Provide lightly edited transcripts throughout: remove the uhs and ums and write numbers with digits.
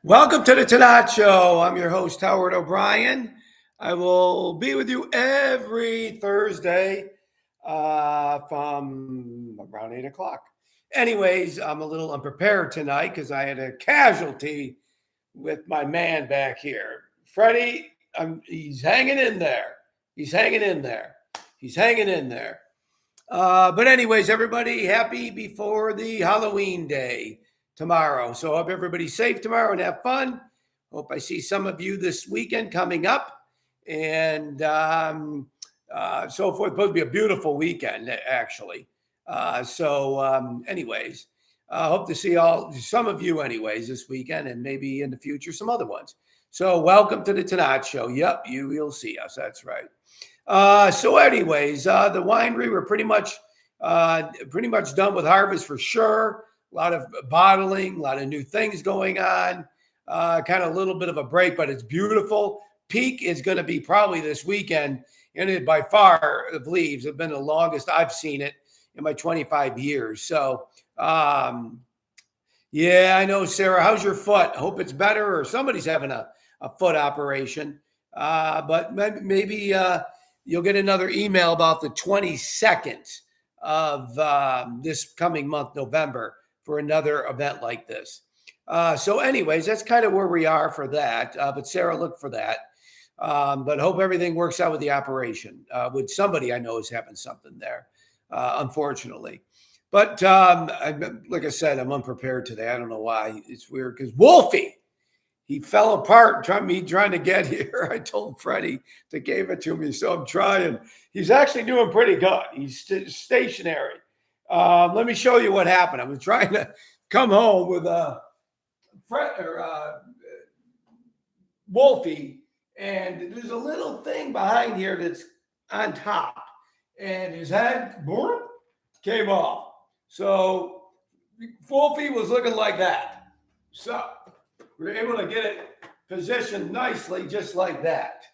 Welcome to the Tannat Show. I'm your host, Howard O'Brien. I will be with you every Thursday from around 8 o'clock. Anyways, I'm a little unprepared tonight because I had a casualty with my man back here. Freddie, he's hanging in there. He's hanging in there. He's hanging in there. But anyways, everybody, happy before the Halloween day tomorrow. So I hope everybody's safe tomorrow and have fun. Hope I see some of you this weekend coming up. And so forth. It's supposed to be a beautiful weekend, actually. Anyways, hope to see some of you anyways this weekend and maybe in the future some other ones. So welcome to the Tannat Show. Yep, you'll see us. That's right. Anyways, the winery, we're pretty much done with harvest for sure. A lot of bottling, a lot of new things going on. Kind of a little bit of a break, but it's beautiful. Peak is going to be probably this weekend, and it by far of leaves have been the longest I've seen it in my 25 years. So, yeah, I know, Sarah. How's your foot? I hope it's better, or somebody's having a foot operation. But maybe you'll get another email about the 22nd of this coming month, November, for another event like this. Anyways, that's kind of where we are for that. But Sarah, look for that. But hope everything works out with the operation. With somebody I know is having something there, unfortunately. But like I said, I'm unprepared today. I don't know why. It's weird because Wolfie, he fell apart trying to get here. I told Freddie to give it to me, so I'm trying. He's actually doing pretty good. He's stationary. Let me show you what happened. I was trying to come home with Wolfie, and there's a little thing behind here that's on top, and his head came off. So Wolfie was looking like that. So we were able to get it positioned nicely, just like that.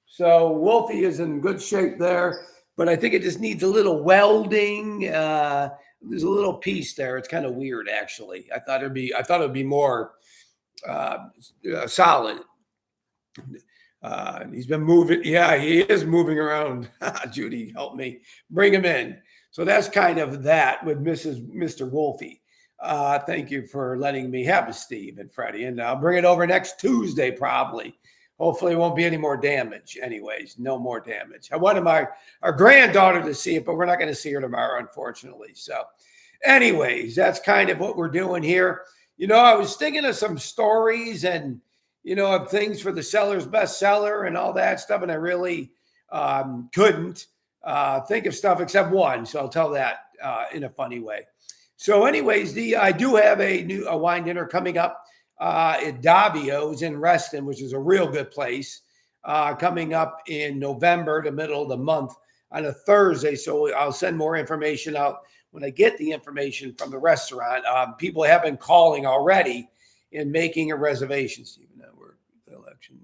So Wolfie is in good shape there, but I think it just needs a little welding. There's a little piece there. It's kind of weird, actually. I thought it'd be more solid. He's been moving. Yeah, he is moving around. Judy, help me bring him in. So that's kind of that with Mr. Wolfie. Thank you for letting me have a Steve and Freddie, and I'll bring it over next Tuesday probably. Hopefully it won't be any more damage. Anyways, no more damage. I wanted our granddaughter to see it, but we're not going to see her tomorrow, unfortunately. So anyways, that's kind of what we're doing here. I was thinking of some stories and, of things for the seller's bestseller and all that stuff, and I really couldn't think of stuff except one. So I'll tell that in a funny way. So anyways, I do have a wine dinner coming up at Davio's in Reston, which is a real good place, coming up in November, the middle of the month on a Thursday. So I'll send more information out when I get the information from the restaurant. People have been calling already and making a reservation. Stephen, we're the election.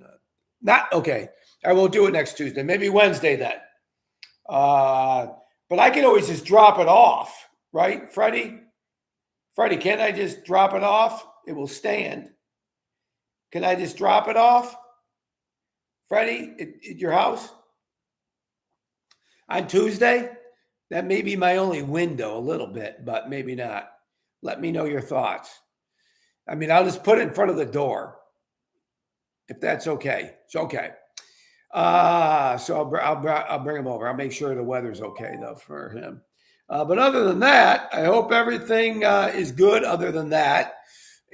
Not okay. I will do it next Tuesday, maybe Wednesday then. But I can always just drop it off, right, Freddie? Freddie, can't I just drop it off? It will stand. Can I just drop it off? Freddie, at your house? On Tuesday? That may be my only window a little bit, but maybe not. Let me know your thoughts. I mean, I'll just put it in front of the door, if that's okay. It's okay. So I'll bring him over. I'll make sure the weather's okay, though, for him. But other than that, I hope everything is good other than that.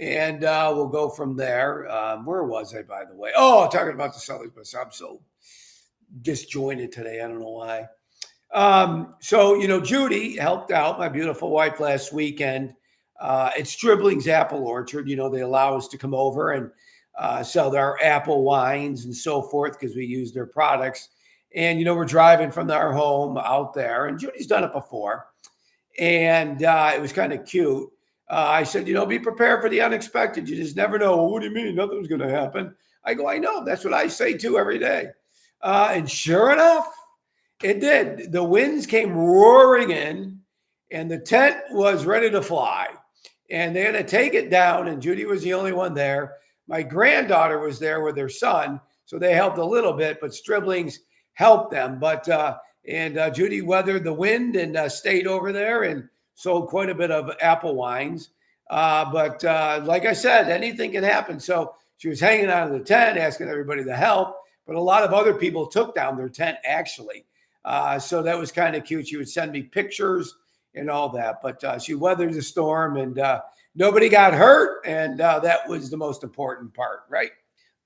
And we'll go from there. Where was I, by the way? Oh, talking about the sellers, but I'm so disjointed today. I don't know why. Judy helped out, my beautiful wife, last weekend at Stribling's Apple Orchard. They allow us to come over and sell their apple wines and so forth because we use their products. And, we're driving from our home out there, and Judy's done it before. And it was kind of cute. I said, be prepared for the unexpected. You just never know. Well, what do you mean? Nothing's going to happen. I go, I know. That's what I say too every day. And sure enough, it did. The winds came roaring in, and the tent was ready to fly. And they had to take it down, and Judy was the only one there. My granddaughter was there with her son, so they helped a little bit, but Striblings helped them. But Judy weathered the wind and stayed over there and sold quite a bit of apple wines. But like I said, anything can happen. So she was hanging out of the tent, asking everybody to help. But a lot of other people took down their tent, actually. So that was kind of cute. She would send me pictures and all that. But she weathered the storm, and nobody got hurt. And that was the most important part, right?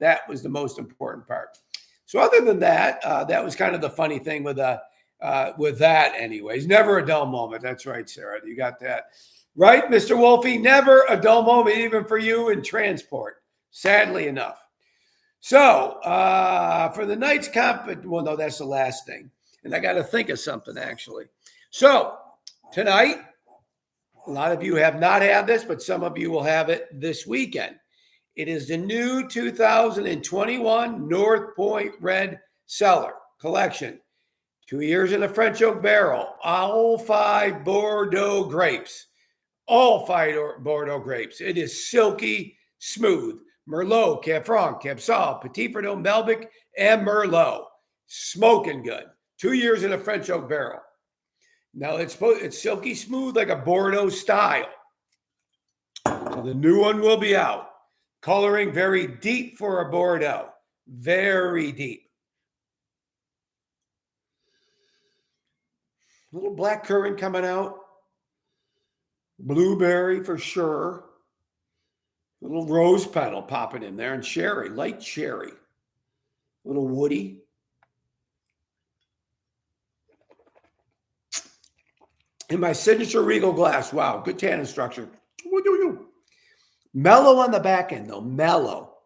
That was the most important part. So other than that, that was kind of the funny thing with that anyways. Never a dull moment. That's right, Sarah. You got that. Right, Mr. Wolfie? Never a dull moment, even for you in transport, sadly enough. So for the night's well, no, that's the last thing. And I got to think of something, actually. So tonight, a lot of you have not had this, but some of you will have it this weekend. It is the new 2021 North Point Red Cellar Collection. 2 years in a French oak barrel. All 5 Bordeaux grapes. All 5 Bordeaux grapes. It is silky smooth. Merlot, Cab Franc, Cab Sauv, Petit Verdot, Malbec, and Merlot. Smoking good. 2 years in a French oak barrel. Now it's silky smooth like a Bordeaux style. So the new one will be out. Coloring very deep for a Bordeaux. Very deep. A little black currant coming out. Blueberry for sure. A little rose petal popping in there, and cherry, light cherry. A little woody. In my signature Regal glass. Wow, good tannin structure. Mellow on the back end, though. Mellow.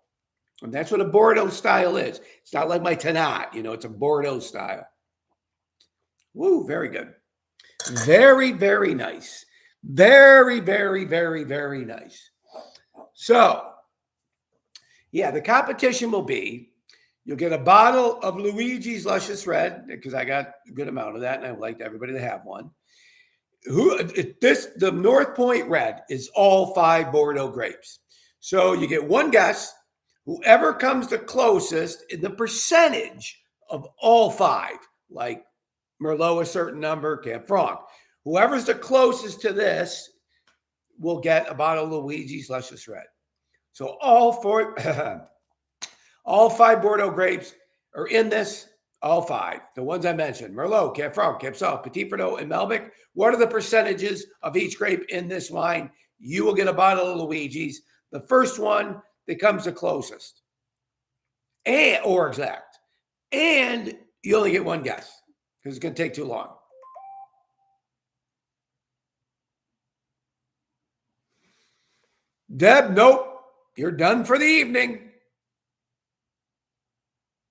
And that's what a Bordeaux style is. It's not like my Tannat. It's a Bordeaux style. Woo, very good. Very, very nice. Very, very, very, very nice. So, yeah, the competition will be, you'll get a bottle of Luigi's Luscious Red, because I got a good amount of that, and I would like everybody to have one. The North Point Red is all 5 Bordeaux grapes. So you get one guess. Whoever comes the closest in the percentage of all 5, like Merlot a certain number, Cab Franc. Whoever's the closest to this will get a bottle of Luigi's Luscious Red. So all 5 Bordeaux grapes are in this. All 5. The ones I mentioned: Merlot, Cab Franc, Cab Sauv, Petit Verdot, and Malbec. What are the percentages of each grape in this wine? You will get a bottle of Luigi's. The first one that comes the closest, or exact, and you only get one guess because it's going to take too long. Deb, nope. You're done for the evening.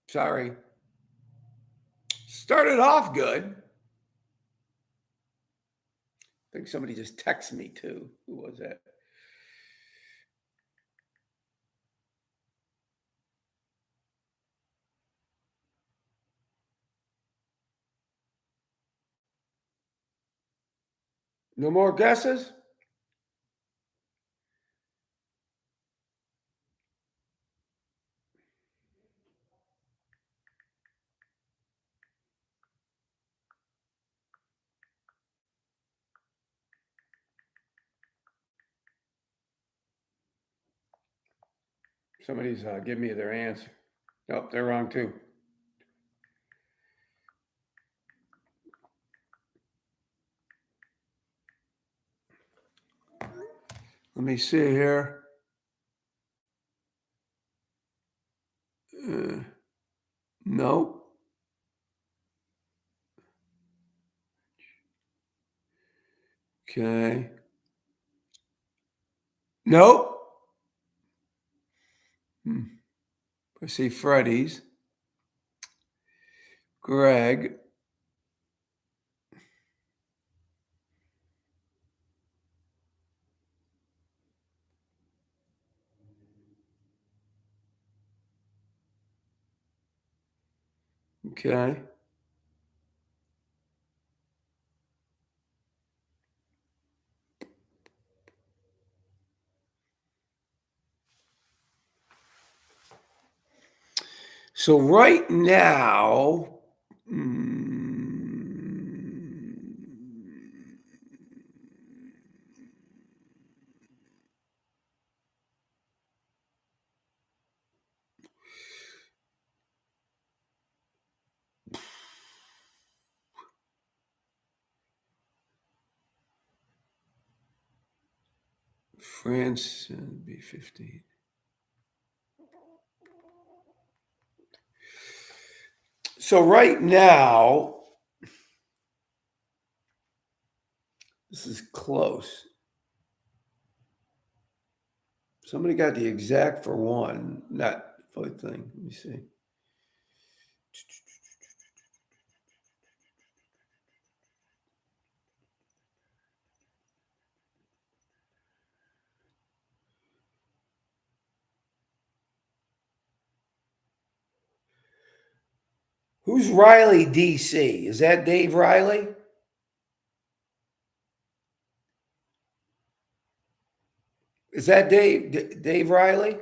Sorry. Started off good. I think somebody just texted me too. Who was that? No more guesses? Somebody's giving me their answer. Nope, they're wrong too. Let me see here. Nope. Okay. Nope. I see Freddy's. Greg. Okay. So right now, France B15. So right now, this is close. Somebody got the exact for one, not the thing. Let me see. Who's Riley DC? Is that Dave Riley? Is that Dave Riley?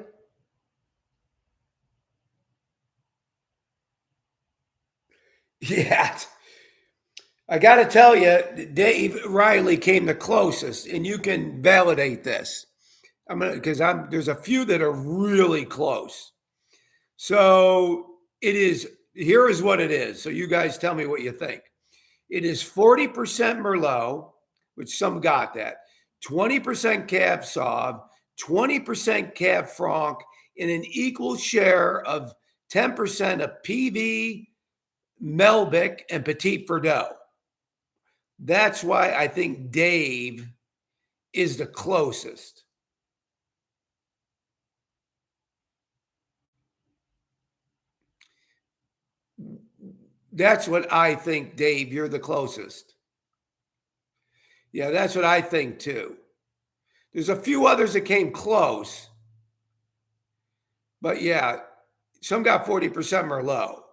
Yeah. I got to tell you, Dave Riley came the closest, and you can validate this. There's a few that are really close. So it is. Here is what it is. So you guys tell me what you think. It is 40% Merlot, which some got that. 20% Cab Sauv, 20% Cab Franc, and an equal share of 10% of PV, Melbic, and Petit Verdot. That's why I think Dave is the closest. That's what I think, Dave. You're the closest. Yeah, that's what I think too. There's a few others that came close. But yeah, some got 40% Merlot.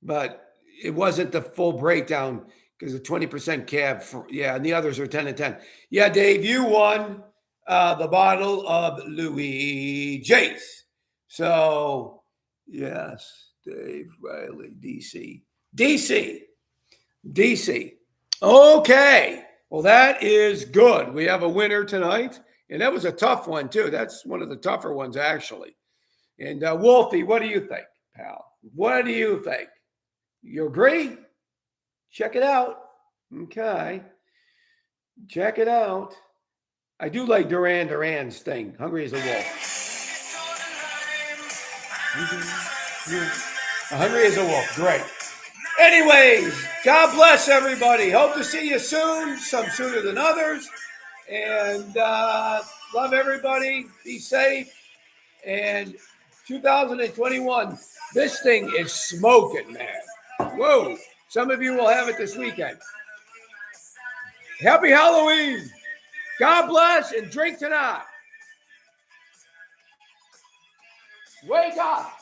But it wasn't the full breakdown because the 20% cab. And the others are 10 and 10. Yeah, Dave, you won the bottle of Louis Jace. So, yes, Dave Riley, DC. Okay. Well, that is good. We have a winner tonight. And that was a tough one, too. That's one of the tougher ones, actually. And Wolfie, what do you think, pal? What do you think? You agree? Check it out. Okay. Check it out. I do like Duran's thing. Hungry as a wolf. Hungry as a wolf. Great. Anyways, God bless everybody. Hope to see you soon. Some sooner than others. And love everybody. Be safe. And 2021, this thing is smoking, man. Whoa. Some of you will have it this weekend. Happy Halloween. God bless and drink tonight. Wake up.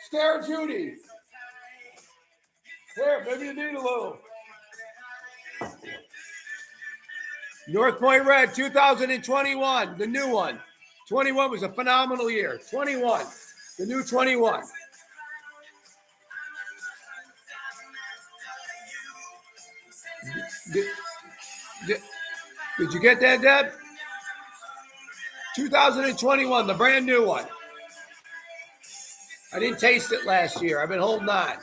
Scare Judy. Here, maybe you need a little. North Point Red 2021, the new one. 21 was a phenomenal year. 21, the new 21. Did you get that, Deb? 2021, the brand new one. I didn't taste it last year. I've been holding on.